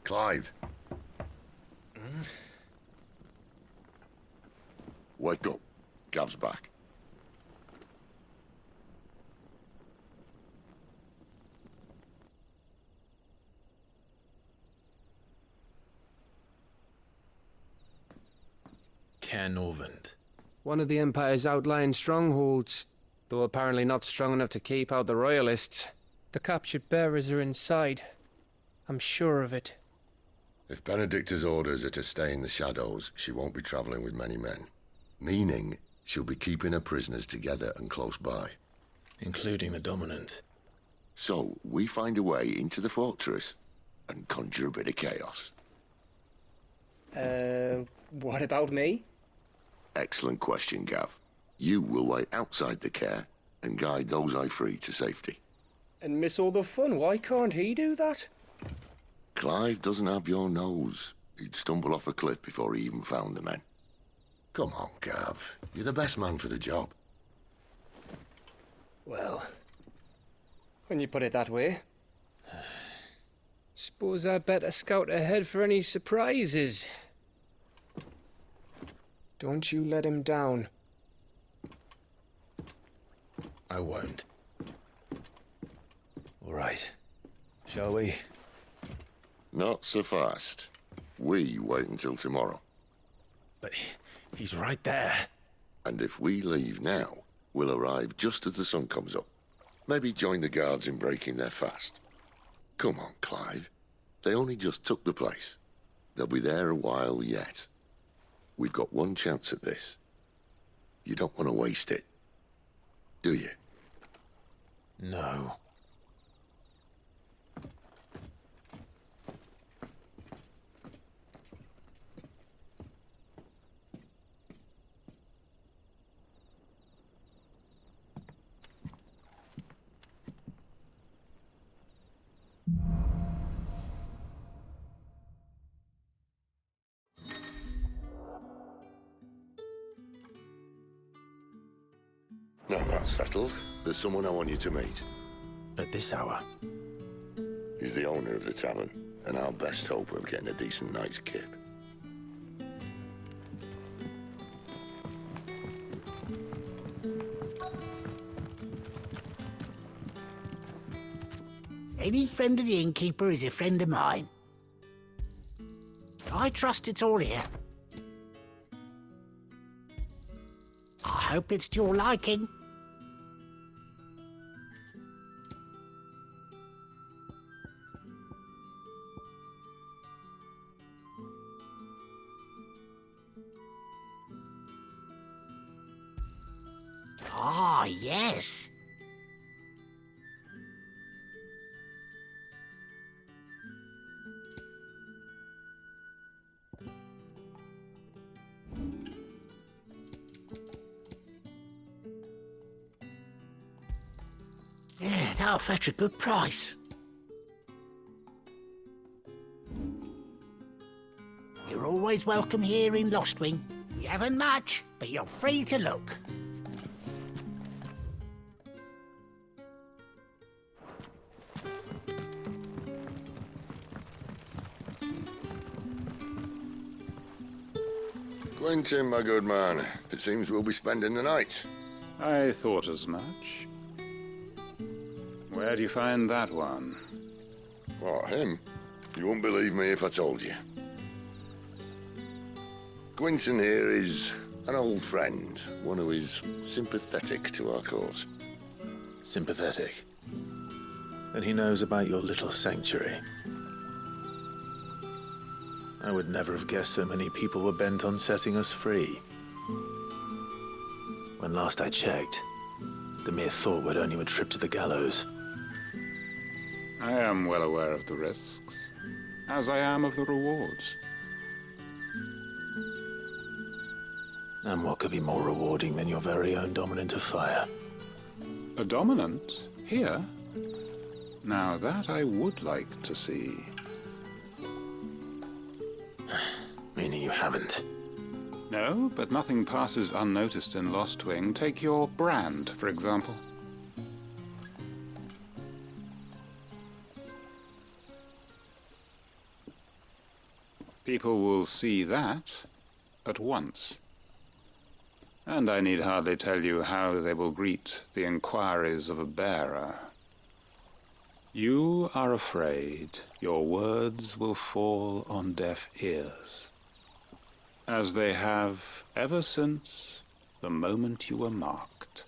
Clive. Wake up. Gav's back. Caernarvon. One of the Empire's outlying strongholds, though apparently not strong enough to keep out the Royalists. The captured bearers are inside. I'm sure of it. If Benedicta's orders are to stay in the shadows, she won't be travelling with many men. Meaning, she'll be keeping her prisoners together and close by. Including the Dominant. So, we find a way into the fortress and conjure a bit of chaos. What about me? Excellent question, Gav. You will wait outside the care and guide those I free to safety. And miss all the fun, why can't he do that? Clive doesn't have your nose. He'd stumble off a cliff before he even found the men. Come on, Gav. You're the best man for the job. Well, when you put it that way. Suppose I'd better scout ahead for any surprises. Don't you let him down. I won't. All right. Shall we? Not so fast. We wait until tomorrow. But he's right there. And if we leave now, we'll arrive just as the sun comes up. Maybe join the guards in breaking their fast. Come on, Clive. They only just took the place. They'll be there a while yet. We've got one chance at this. You don't want to waste it, do you? No. Now that's settled. There's someone I want you to meet. At this hour? He's the owner of the tavern, and our best hope of getting a decent night's kip. Any friend of the innkeeper is a friend of mine. I trust it's all here. I hope it's to your liking. Ah, yes. Yeah, that'll fetch a good price. You're always welcome here in Lostwing. We haven't much, but you're free to look. Quentin, my good man. It seems we'll be spending the night. I thought as much. Where do you find that one? What, him? You wouldn't believe me if I told you. Quentin here is an old friend, one who is sympathetic to our cause. Sympathetic. And he knows about your little sanctuary. I would never have guessed so many people were bent on setting us free. When last I checked, the mere thought would earn you a trip to the gallows. I am well aware of the risks, as I am of the rewards. And what could be more rewarding than your very own dominant of fire? A dominant? Here? Now that I would like to see. Meaning you haven't? No, but nothing passes unnoticed in Lostwing. Take your brand, for example. People will see that at once. And I need hardly tell you how they will greet the inquiries of a bearer. You are afraid your words will fall on deaf ears, as they have ever since the moment you were marked.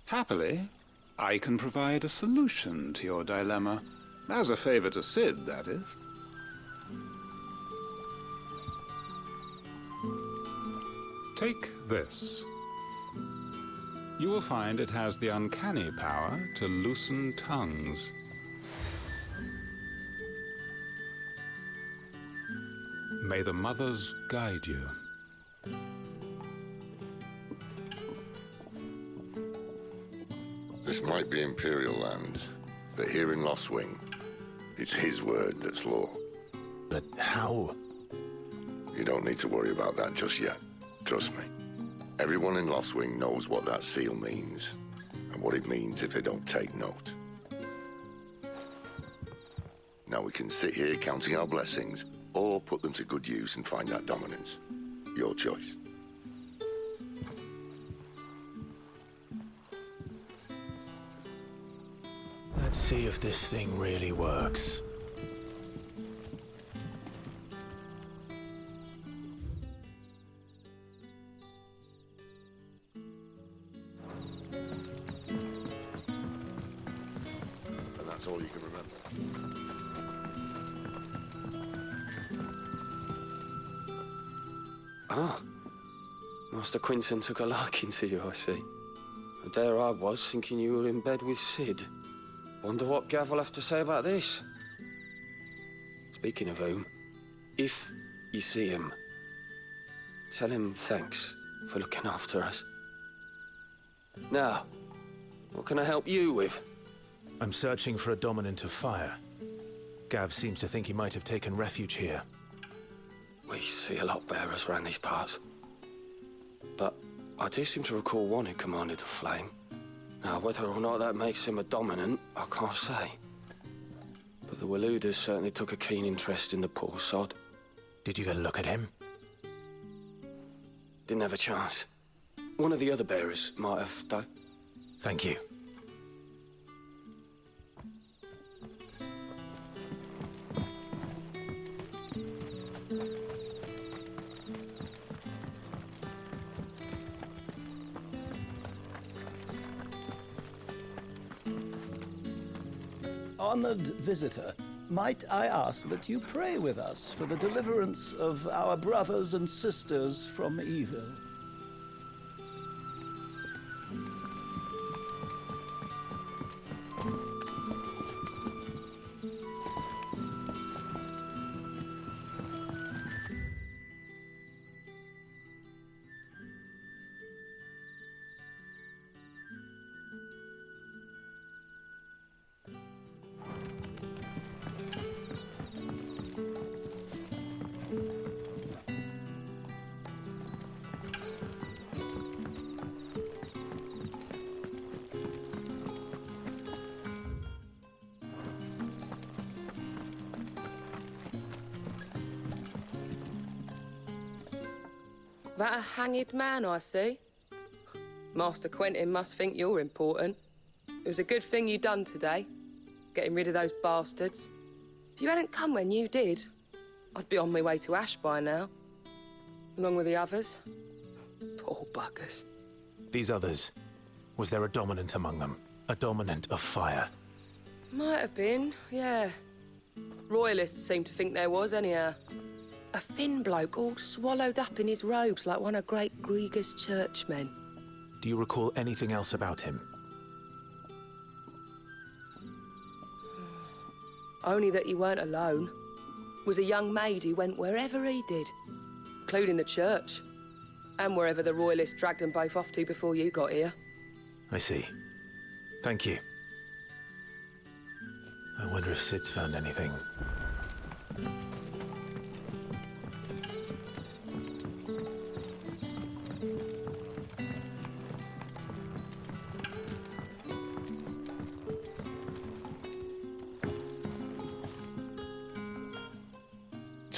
Happily, I can provide a solution to your dilemma. As a favor to Sid, that is. Take this. You will find it has the uncanny power to loosen tongues. May the mothers guide you. This might be Imperial land, but here in Lost Wing, it's his word that's law. But how? You don't need to worry about that just yet. Trust me. Everyone in Lost Wing knows what that seal means, and what it means if they don't take note. Now we can sit here counting our blessings, or put them to good use and find that dominance. Your choice. Let's see if this thing really works. And that's all you can remember. Ah, Master Quinton took a liking to you, I see. And there I was, thinking you were in bed with Sid. Wonder what Gav will have to say about this. Speaking of whom, if you see him, tell him thanks for looking after us. Now, what can I help you with? I'm searching for a dominant of fire. Gav seems to think he might have taken refuge here. We see a lot bearers around these parts. But I do seem to recall one who commanded the flame. Now, whether or not that makes him a dominant, I can't say. But the Waluders certainly took a keen interest in the poor sod. Did you get a look at him? Didn't have a chance. One of the other bearers might have, though. Thank you. Honored visitor, might I ask that you pray with us for the deliverance of our brothers and sisters from evil? That a hanged man, I see. Master Quentin must think you're important. It was a good thing you done today, getting rid of those bastards. If you hadn't come when you did, I'd be on my way to Ash by now, along with the others. Poor buggers. These others, was there a dominant among them? A dominant of fire? Might have been, yeah. Royalists seem to think there was, anyhow. A thin bloke all swallowed up in his robes like one of Great Gregor's churchmen. Do you recall anything else about him? Only that he weren't alone. Was a young maid who went wherever he did, including the church, and wherever the Royalists dragged them both off to before you got here. I see. Thank you. I wonder if Sid's found anything.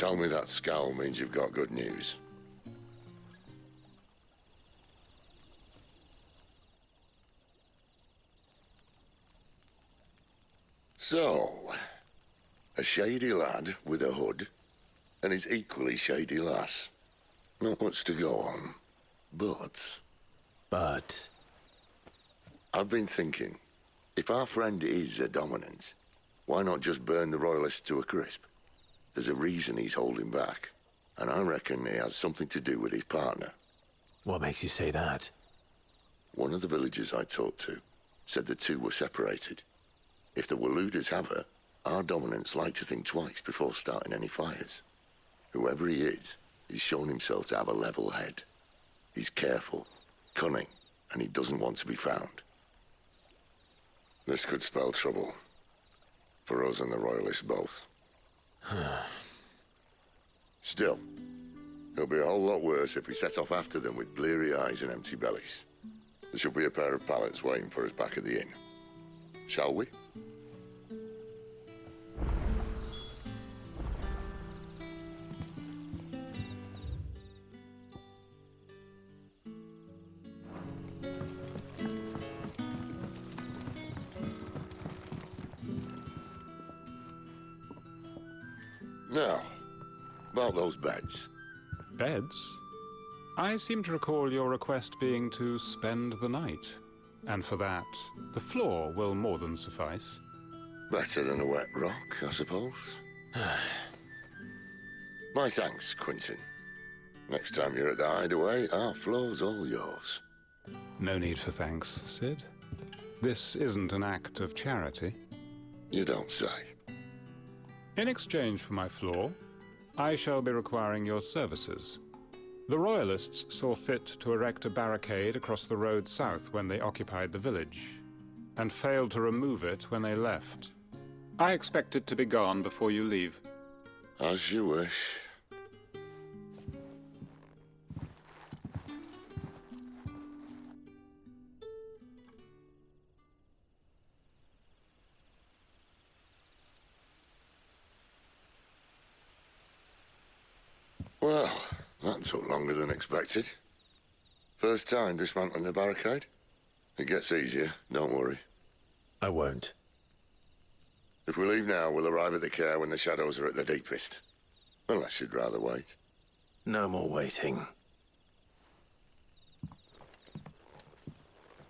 Tell me that scowl means you've got good news. So, a shady lad with a hood, and his equally shady lass. Not much to go on, but... But... I've been thinking, if our friend is a dominant, why not just burn the royalists to a crisp? There's a reason he's holding back, and I reckon it has something to do with his partner. What makes you say that? One of the villagers I talked to said the two were separated. If the Waluders have her, our dominants like to think twice before starting any fires. Whoever he is, he's shown himself to have a level head. He's careful, cunning, and he doesn't want to be found. This could spell trouble. For us and the Royalists both. Still, it'll be a whole lot worse if we set off after them with bleary eyes and empty bellies. There should be a pair of pallets waiting for us back at the inn. Shall we? Now, about those beds. Beds? I seem to recall your request being to spend the night. And for that, the floor will more than suffice. Better than a wet rock, I suppose. My thanks, Quinton. Next time you're at the hideaway, our floor's all yours. No need for thanks, Sid. This isn't an act of charity. You don't say. In exchange for my floor, I shall be requiring your services. The Royalists saw fit to erect a barricade across the road south when they occupied the village, and failed to remove it when they left. I expect it to be gone before you leave. As you wish. Well, that took longer than expected. First time dismantling a barricade? It gets easier, don't worry. I won't. If we leave now, we'll arrive at the care when the shadows are at their deepest. Unless you'd rather wait. No more waiting.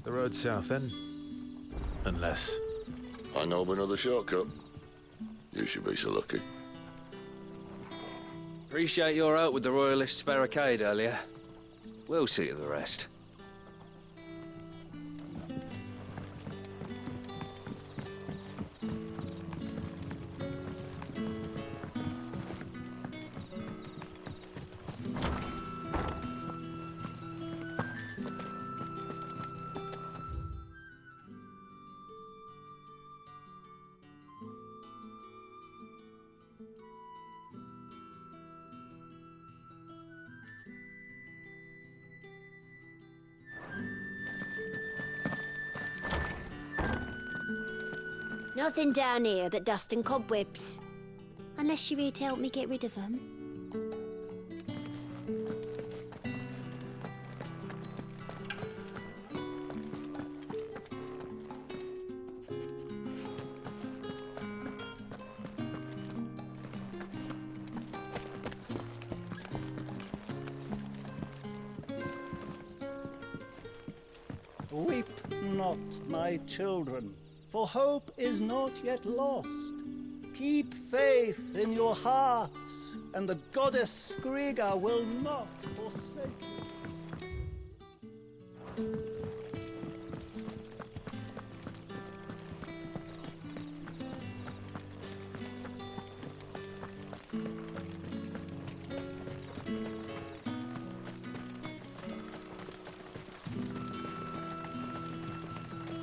The road south, then? Unless... I know of another shortcut. You should be so lucky. Appreciate your help with the Royalists' barricade earlier. We'll see to the rest. Nothing down here but dust and cobwebs. Unless you're here to help me get rid of them. Weep not, my children, for hope is not yet lost. Keep faith in your hearts, and the goddess Skriga will not forsake you.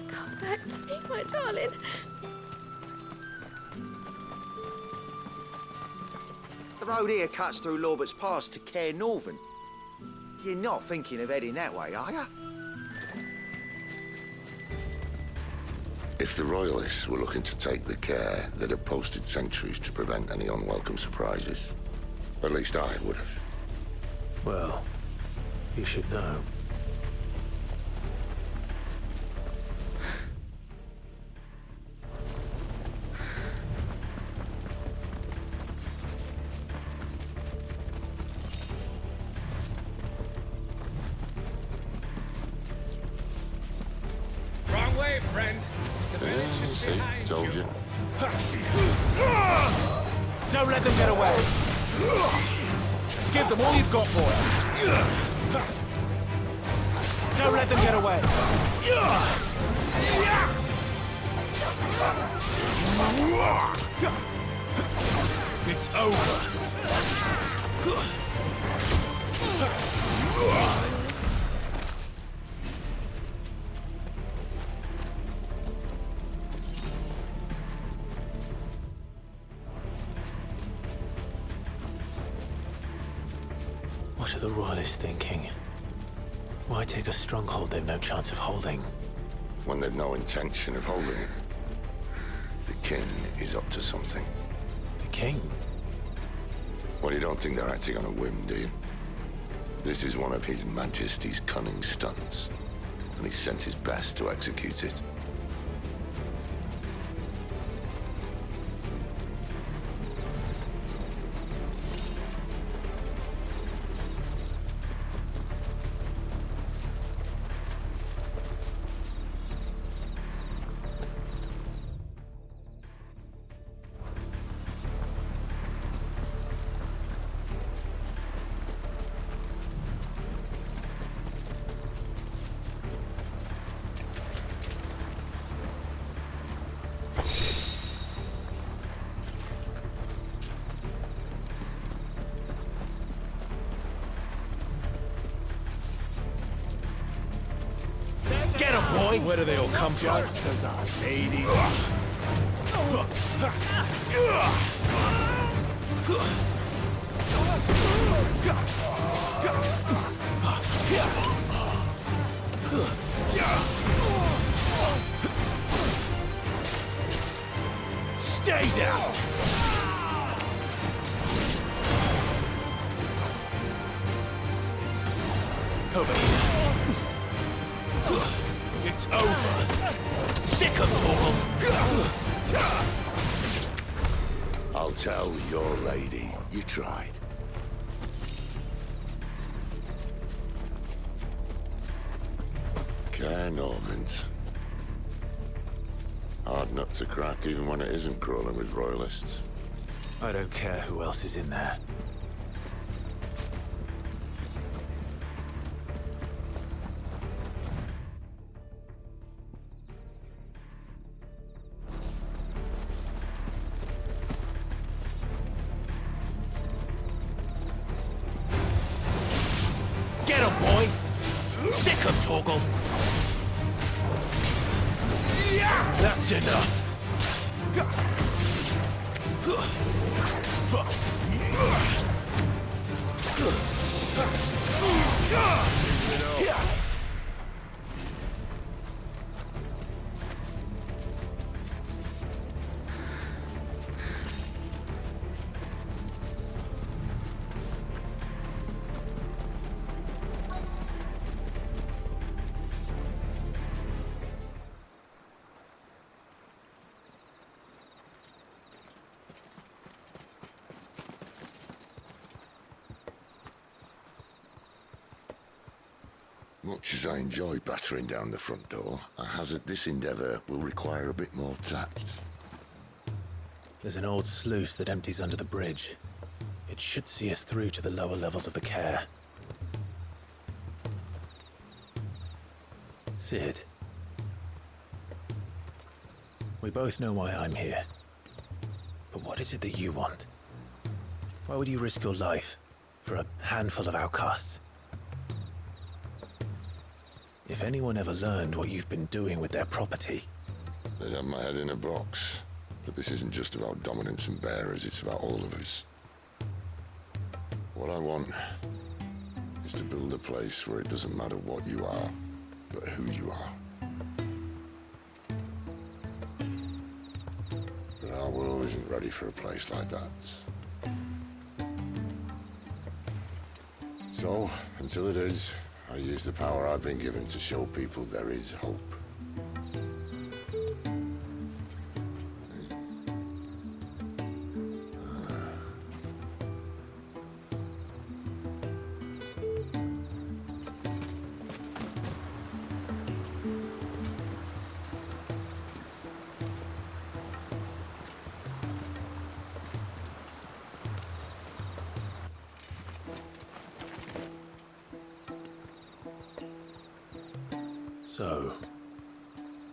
Come back to me, my darling. The road here cuts through Lorbert's Pass to Care Northern. You're not thinking of heading that way, are you? If the Royalists were looking to take the care, they'd have posted sentries to prevent any unwelcome surprises. At least I would have. Well, you should know. Wrong way, friend. The village is behind Told you. Don't let them get away. Give them all you've got, boy. Don't let them get away. It's over. What are the Royalists thinking? Why take a stronghold they've no chance of holding? When they've no intention of holding it. The king is up to something. The king? Well, you don't think they're acting on a whim, do you? This is one of His Majesty's cunning stunts, and he sent his best to execute it. Get 'em, boy. Where do they all come from? Just as our lady. Stay down. Over here. It's over. Sick of Torgal. I'll tell your lady you tried. Caernarvon. Hard nut to crack even when it isn't crawling with royalists. I don't care who else is in there. Get 'em, boy. Sick of Torgal. That's enough. Much as I enjoy battering down the front door, I hazard this endeavour will require a bit more tact. There's an old sluice that empties under the bridge. It should see us through to the lower levels of the care. Sid. We both know why I'm here. But what is it that you want? Why would you risk your life for a handful of outcasts? If anyone ever learned what you've been doing with their property... They'd have my head in a box. But this isn't just about dominance and bearers, it's about all of us. What I want is to build a place where it doesn't matter what you are, but who you are. But our world isn't ready for a place like that. So, until it is, I use the power I've been given to show people there is hope. So,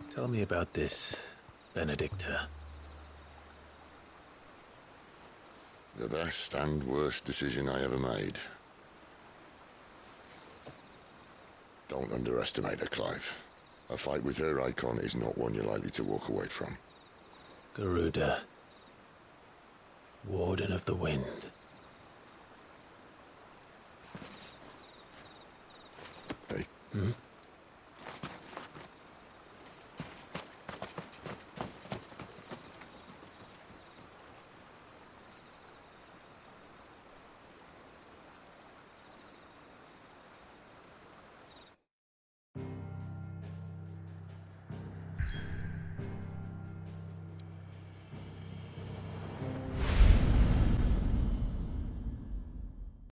tell me about this Benedicta. The best and worst decision I ever made. Don't underestimate her, Clive. A fight with her icon is not one you're likely to walk away from. Garuda. Warden of the Wind. Hey, Hmm?